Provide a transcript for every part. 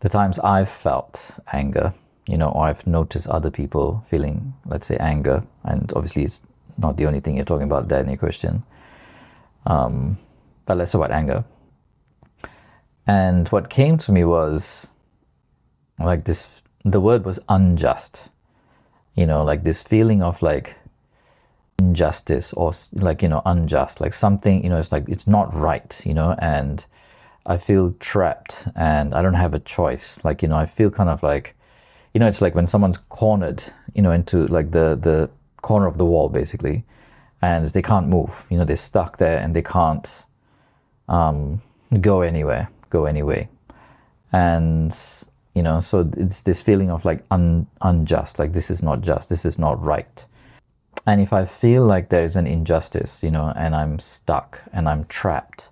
the times I've felt anger, or I've noticed other people feeling, let's say, anger, and obviously it's not the only thing you're talking about there in your question, but let's talk about anger. And what came to me was like this, the word was unjust, like this feeling of like injustice, or like, unjust, like something, it's like, it's not right, and I feel trapped and I don't have a choice. Like, I feel kind of like, it's like when someone's cornered, into like the corner of the wall basically, and they can't move, they're stuck there and they can't go anywhere. And, so it's this feeling of like unjust, like this is not just, this is not right. And if I feel like there's an injustice, and I'm stuck and I'm trapped,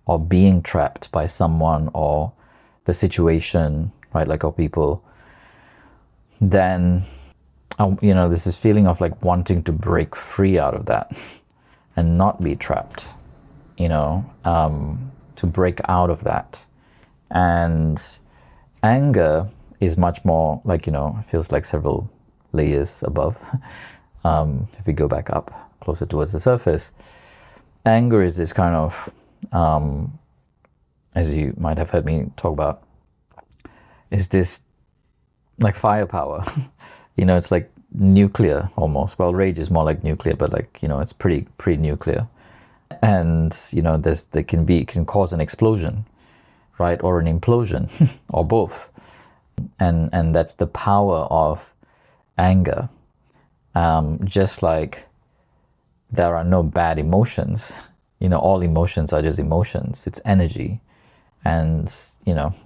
or being trapped by someone or the situation, right, like, or people, then, there's this feeling of like wanting to break free out of that and not be trapped, to break out of that. And anger is much more like, it feels like several layers above. If we go back up closer towards the surface, anger is this kind of, as you might have heard me talk about, is this like firepower. It's like nuclear almost. Well, rage is more like nuclear, but like, it's pretty nuclear. And it can cause an explosion, right, or an implosion, or both. And that's the power of anger. Just like there are no bad emotions, all emotions are just emotions. It's energy. And,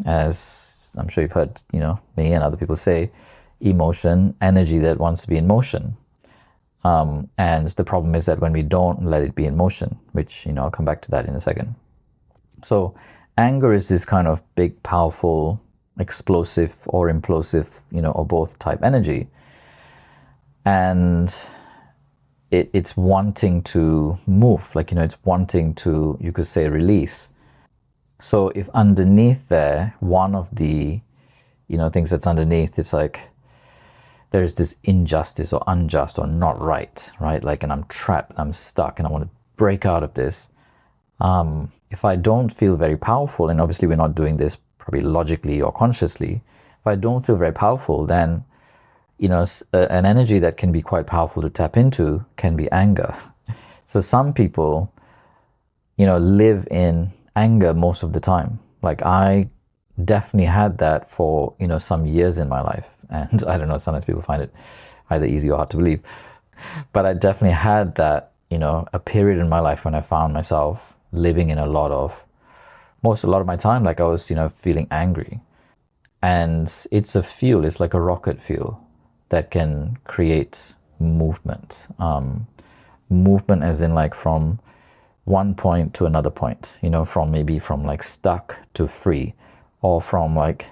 as I'm sure you've heard, me and other people say, emotion, energy that wants to be in motion. And the problem is that when we don't let it be in motion, which, I'll come back to that in a second. So anger is this kind of big, powerful, explosive or implosive, or both type energy. And it's wanting to move, like, it's wanting to, you could say, release. So if underneath there, one of the, things that's underneath, it's like there's this injustice or unjust or not right, like, and I'm trapped, I'm stuck, and I want to break out of this. If I don't feel very powerful, and obviously we're not doing this probably logically or consciously, if I don't feel very powerful, then an energy that can be quite powerful to tap into can be anger. So some people, live in anger most of the time. Like, I definitely had that for, some years in my life. And I don't know, sometimes people find it either easy or hard to believe. But I definitely had that, a period in my life when I found myself living in a lot of my time, like I was, feeling angry. And it's a fuel, it's like a rocket fuel that can create movement. Movement as in like from one point to another point, from like stuck to free, or from like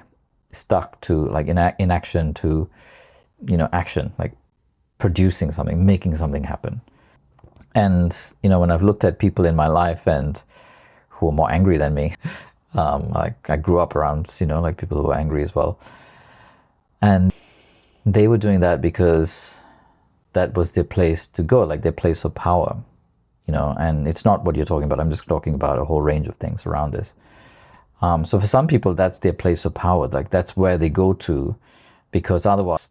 stuck to like inaction to, action, like producing something, making something happen. And, when I've looked at people in my life and who are more angry than me, like I grew up around, like people who were angry as well. And they were doing that because that was their place to go, like their place of power, and it's not what you're talking about. I'm just talking about a whole range of things around this. So for some people, that's their place of power. Like that's where they go to, because otherwise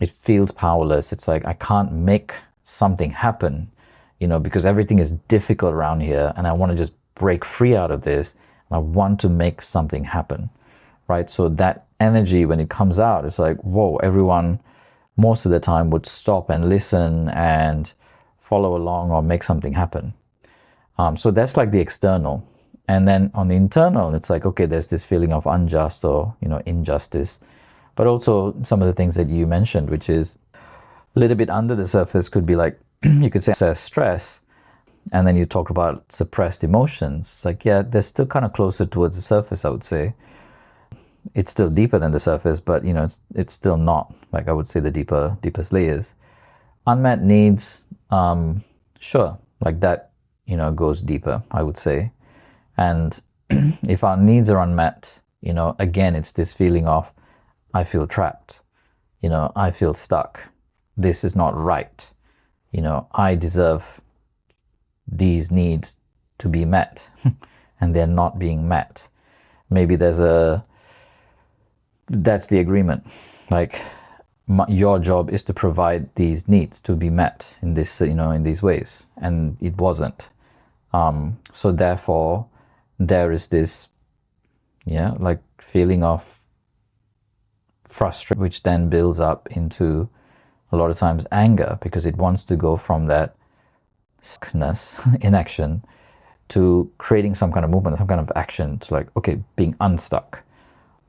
it feels powerless. It's like, I can't make something happen, because everything is difficult around here, and I want to just break free out of this. And I want to make something happen, right? So that energy, when it comes out, it's like, whoa, everyone most of the time would stop and listen and follow along or make something happen. So that's like the external. And then on the internal, it's like, okay, there's this feeling of unjust or, injustice, but also some of the things that you mentioned, which is a little bit under the surface, could be like, you could say stress. And then you talk about suppressed emotions. It's like, yeah, they're still kind of closer towards the surface, I would say. It's still deeper than the surface, but it's still not, like, I would say, the deepest layers. Unmet needs, sure, like that, goes deeper, I would say. And if our needs are unmet, Again, it's this feeling of, I feel trapped, I feel stuck, this is not right, I deserve these needs to be met and they're not being met. Maybe that's the agreement, like your job is to provide these needs to be met in this, in these ways, and it wasn't. So therefore there is this like feeling of frustration, which then builds up into a lot of times anger, because it wants to go from that stuckness, inaction, to creating some kind of movement, some kind of action, to like, okay, being unstuck,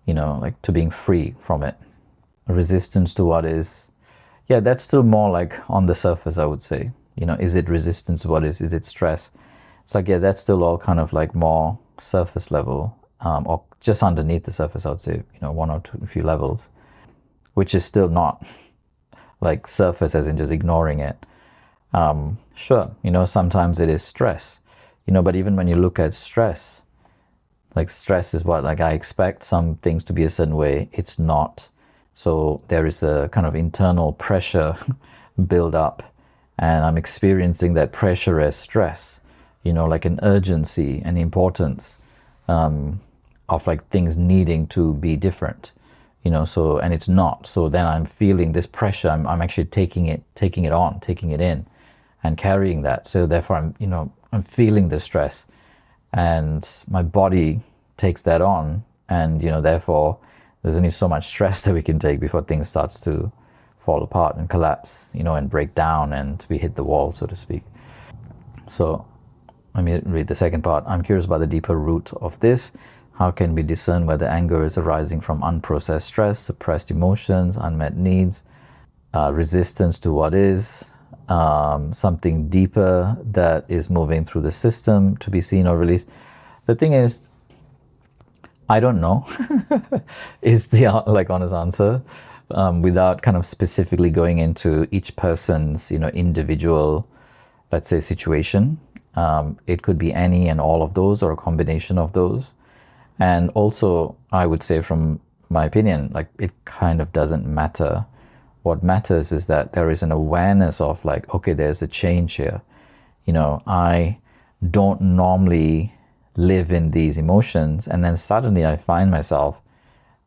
like to being free from it. Resistance to what is, that's still more like on the surface, I would say. Is it resistance to what is it stress? It's like, that's still all kind of like more surface level, or just underneath the surface, I would say, one or two, a few levels, which is still not like surface as in just ignoring it. Sure, sometimes it is stress, but even when you look at stress, like stress is what, like I expect some things to be a certain way, it's not. So there is a kind of internal pressure build up, and I'm experiencing that pressure as stress, like an urgency and importance of like things needing to be different, so, and it's not. So then I'm feeling this pressure, I'm actually taking it in and carrying that. So therefore I'm feeling the stress, and my body takes that on, and therefore there's only so much stress that we can take before things starts to fall apart and collapse, and break down, and we hit the wall, so to speak. So let me read the second part. I'm curious about the deeper root of this. How can we discern whether anger is arising from unprocessed stress, suppressed emotions, unmet needs, resistance to what is, something deeper that is moving through the system to be seen or released? The thing is, I don't know, is the honest answer, without kind of specifically going into each person's, individual, let's say, situation. It could be any and all of those, or a combination of those. And also, I would say, from my opinion, like, it kind of doesn't matter. What matters is that there is an awareness of like, okay, there's a change here. I don't normally live in these emotions, and then suddenly I find myself,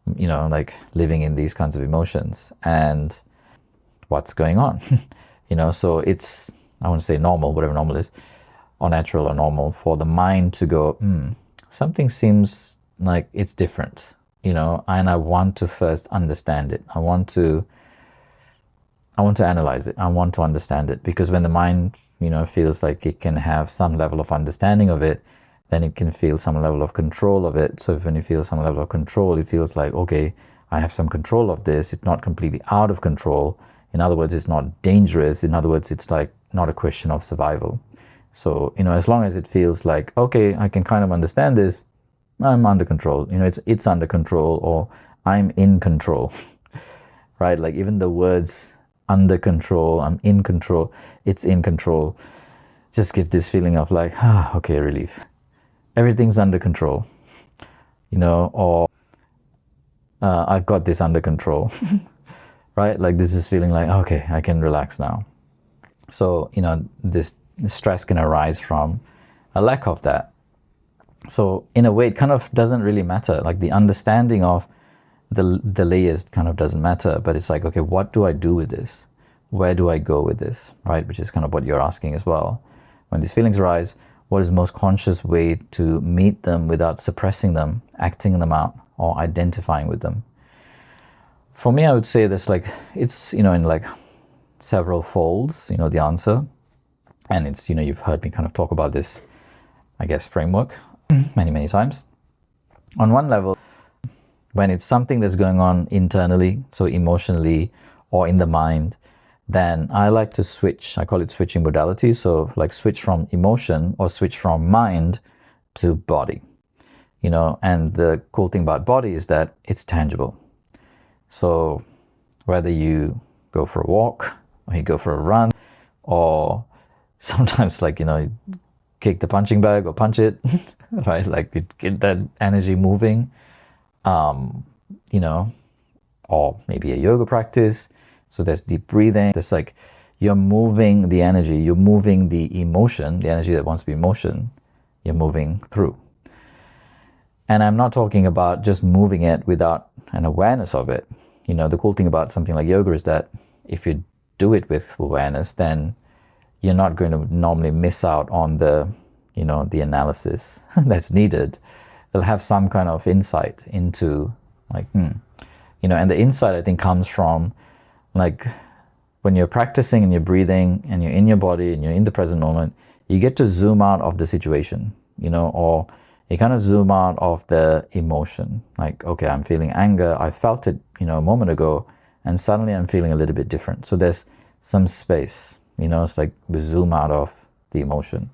like living in these kinds of emotions, and what's going on? So it's, I wouldn't say normal, whatever normal is, or natural or normal, for the mind to go, something seems like it's different, and I want to first understand it. I want to analyze it. I want to understand it, because when the mind, feels like it can have some level of understanding of it, then it can feel some level of control of it. So when you feel some level of control, it feels like, okay, I have some control of this. It's not completely out of control. In other words, it's not dangerous. In other words, it's like not a question of survival. So, as long as it feels like, okay, I can kind of understand this, I'm under control. It's under control, or I'm in control, right? Like even the words under control, I'm in control, it's in control, just give this feeling of like, okay, relief. Everything's under control, or I've got this under control, right? Like this is feeling like, okay, I can relax now. So, this stress can arise from a lack of that. So in a way, it kind of doesn't really matter. Like the understanding of the layers kind of doesn't matter, but it's like, okay, what do I do with this? Where do I go with this, right? Which is kind of what you're asking as well. When these feelings arise, what is the most conscious way to meet them without suppressing them, acting them out, or identifying with them? For me, I would say this, like, it's, in like several folds, the answer. And it's, you've heard me kind of talk about this, I guess, framework many, many times. On one level, when it's something that's going on internally, so emotionally or in the mind, then I like to switch. I call it switching modalities. So like switch from emotion or switch from mind to body, and the cool thing about body is that it's tangible. So whether you go for a walk or you go for a run, or sometimes like, you kick the punching bag or punch it, right? Like get that energy moving. you know, or maybe a yoga practice. So there's deep breathing. There's like, you're moving the energy, you're moving the emotion, the energy that wants to be motion, you're moving through. And I'm not talking about just moving it without an awareness of it. You know, the cool thing about something like yoga is that if you do it with awareness, then you're not going to normally miss out on the, you know, the analysis that's needed. They'll have some kind of insight into like, you know, and the insight I think comes from like when you're practicing and you're breathing and you're in your body and you're in the present moment, you get to zoom out of the situation, you know, or you kind of zoom out of the emotion. Like, okay, I'm feeling anger. I felt it, you know, a moment ago, and suddenly I'm feeling a little bit different. So there's some space, you know, it's like we zoom out of the emotion.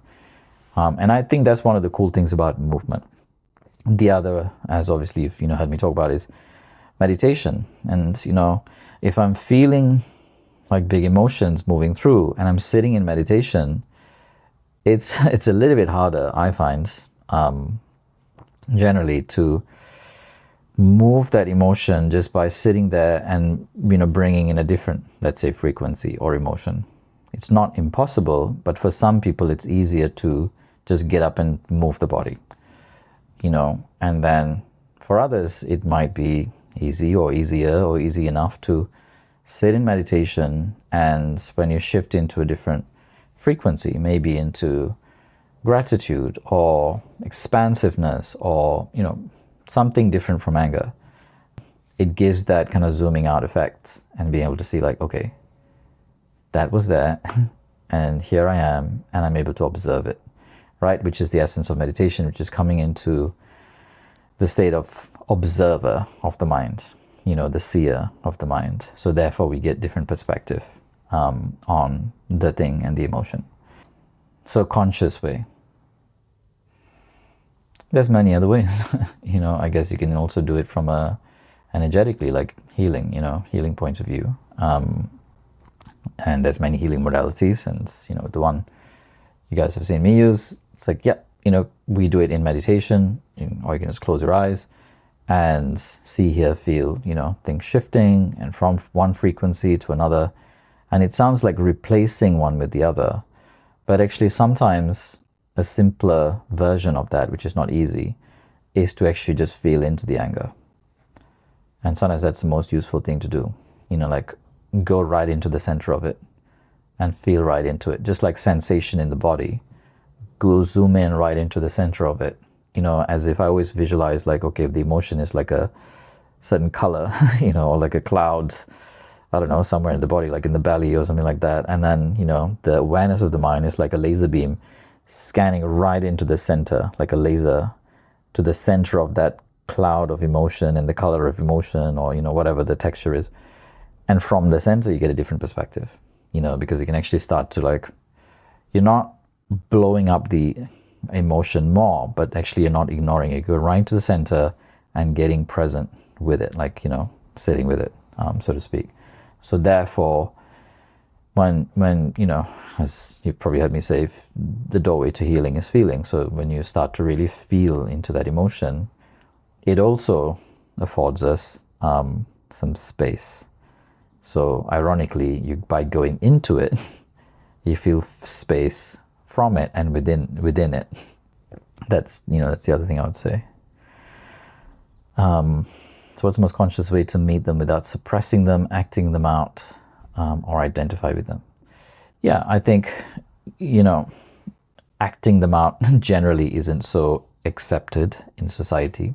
And I think that's one of the cool things about movement. The other, as obviously you've, you know, heard me talk about, is meditation. And, you know, if I'm feeling like big emotions moving through and I'm sitting in meditation, it's a little bit harder, I find, generally to move that emotion just by sitting there and, you know, bringing in a different, let's say, frequency or emotion. It's not impossible, but for some people it's easier to just get up and move the body, you know, and then for others it might be easy or easier or easy enough to sit in meditation, and when you shift into a different frequency, maybe into gratitude or expansiveness or, you know, something different from anger, it gives that kind of zooming out effect and being able to see like, okay, that was there and here I am and I'm able to observe it, right? Which is the essence of meditation, which is coming into the state of observer of the mind, you know, the seer of the mind. So therefore we get different perspective on the thing and the emotion. So conscious way. There's many other ways. You know, I guess you can also do it from a energetically, like healing, you know, healing point of view. And there's many healing modalities, and, you know, the one you guys have seen me use, it's like, yeah, you know, we do it in meditation, or you can just close your eyes and see, hear, feel, you know, things shifting and from one frequency to another. And it sounds like replacing one with the other, but actually sometimes a simpler version of that, which is not easy, is to actually just feel into the anger. And sometimes that's the most useful thing to do, you know, like go right into the center of it and feel right into it, just like sensation in the body. Go zoom in right into the center of it, you know, as if I always visualize like, okay, if the emotion is like a certain color, you know, or like a cloud, I don't know, somewhere in the body, like in the belly or something like that. And then, you know, the awareness of the mind is like a laser beam scanning right into the center, like a laser to the center of that cloud of emotion and the color of emotion, or, you know, whatever the texture is. And from the center, you get a different perspective, you know, because you can actually start to like, you're not blowing up the emotion more, but actually you're not ignoring it. Go right to the center and getting present with it, like, you know, sitting with it, so to speak. So therefore, when you know, as you've probably heard me say, the doorway to healing is feeling. So when you start to really feel into that emotion, it also affords us some space. So ironically, by going into it, you feel space from it and within it. That's, you know, that's the other thing I would say. So what's the most conscious way to meet them without suppressing them, acting them out, or identify with them? Yeah, I think, you know, acting them out generally isn't so accepted in society.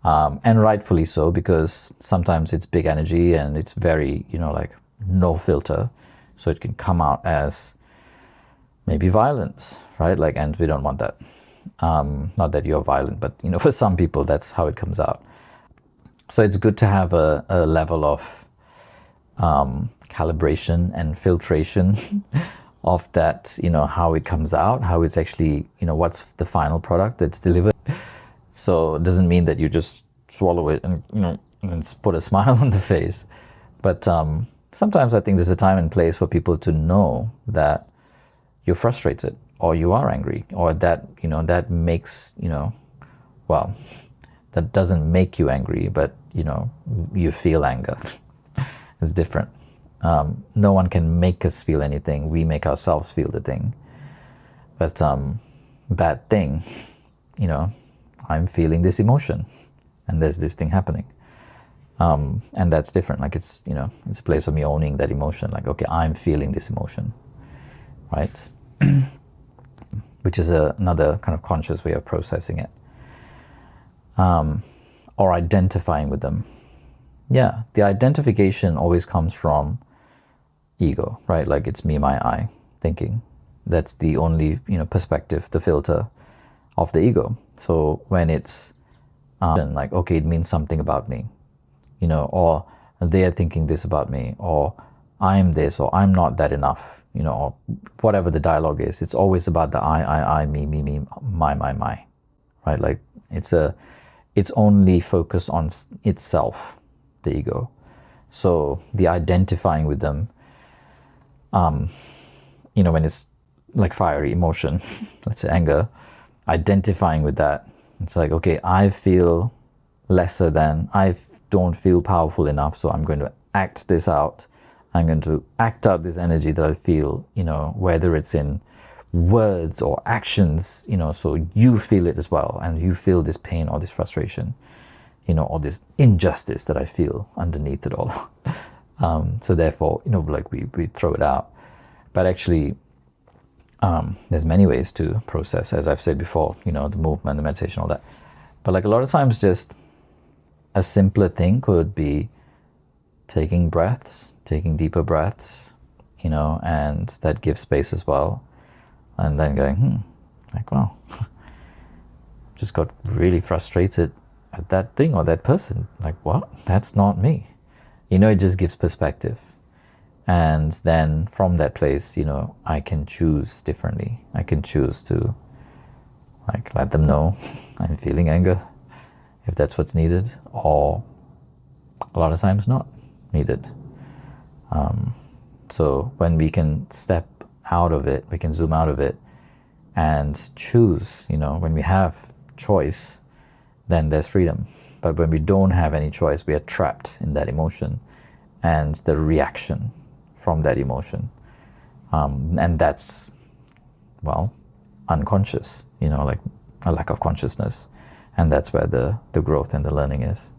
And rightfully so, because sometimes it's big energy and it's very, you know, like no filter. So it can come out as maybe violence, right? Like, and we don't want that. Not that you're violent, but, you know, for some people, that's how it comes out. So it's good to have a level of calibration and filtration of that, you know, how it comes out, how it's actually, you know, what's the final product that's delivered. So it doesn't mean that you just swallow it and, you know, and put a smile on the face. But sometimes I think there's a time and place for people to know that you're frustrated or you are angry, or that, you know, that makes, you know, well, that doesn't make you angry, but you feel anger. It's different. No one can make us feel anything. We make ourselves feel the thing. But that thing, I'm feeling this emotion, and there's this thing happening. And that's different. Like it's a place of me owning that emotion. Like, okay, I'm feeling this emotion, right? Which is another kind of conscious way of processing it. Or identifying with them. Yeah, the identification always comes from ego, right? Like it's me, my, I thinking. That's the only perspective, the filter of the ego. So when it's like, okay, it means something about me, or they are thinking this about me, or I'm this, or I'm not that enough, or whatever the dialogue is, it's always about the I, me, my, right? Like it's only focused on itself, the ego. So the identifying with them, when it's like fiery emotion, let's say anger, identifying with that, it's like, okay, I feel lesser than, I don't feel powerful enough, so I'm going to act this out. I'm going to act out this energy that I feel, whether it's in words or actions, so you feel it as well, and you feel this pain or this frustration, or this injustice that I feel underneath it all. So therefore, like we throw it out. But actually, there's many ways to process, as I've said before, the movement, the meditation, all that. But like a lot of times, just a simpler thing could be taking breaths, taking deeper breaths, and that gives space as well. And then going, like, wow, just got really frustrated at that thing or that person. Like, what? That's not me. It just gives perspective. And then from that place, I can choose differently. I can choose to like let them know I'm feeling anger, if that's what's needed, or a lot of times not needed. So when we can step out of it, we can zoom out of it and choose, when we have choice, then there's freedom. But when we don't have any choice, we are trapped in that emotion and the reaction from that emotion. And that's, well, unconscious, like a lack of consciousness. And that's where the growth and the learning is.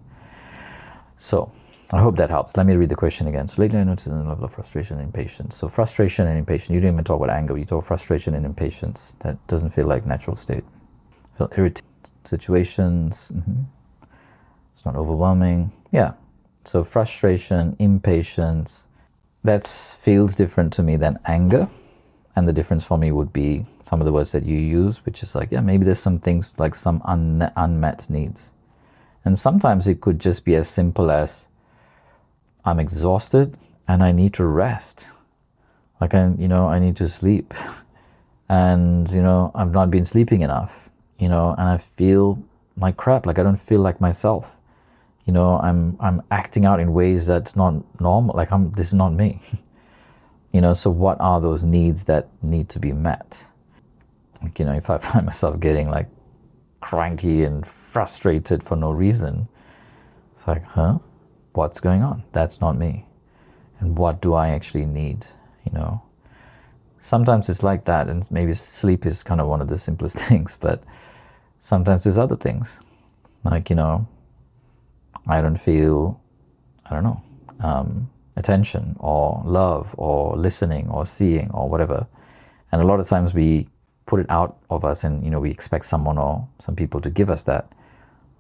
So I hope that helps. Let me read the question again. So lately I noticed a level of frustration and impatience. So frustration and impatience, you didn't even talk about anger, you talk frustration and impatience. That doesn't feel like natural state. Feel irritated situations. It's not overwhelming. Yeah. So frustration, impatience, that feels different to me than anger. And the difference for me would be some of the words that you use, which is like, yeah, maybe there's some things like some unmet needs. And sometimes it could just be as simple as, I'm exhausted and I need to rest. Like I need to sleep. And, I've not been sleeping enough, and I feel like crap. Like I don't feel like myself. I'm acting out in ways that's not normal. Like this is not me. So what are those needs that need to be met? Like, if I find myself getting like cranky and frustrated for no reason, it's like, what's going on? That's not me. And what do I actually need? Sometimes it's like that, and maybe sleep is kind of one of the simplest things, but sometimes there's other things. Like, I don't feel, attention or love or listening or seeing or whatever. And a lot of times we put it out of us and, we expect someone or some people to give us that.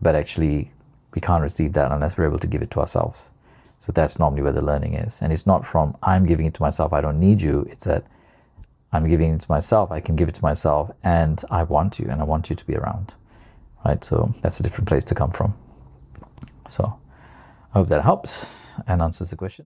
But actually, we can't receive that unless we're able to give it to ourselves. So that's normally where the learning is. And it's not from, I'm giving it to myself, I don't need you. It's that I'm giving it to myself, I can give it to myself, and I want you, and I want you to be around. Right? So that's a different place to come from. So I hope that helps and answers the question.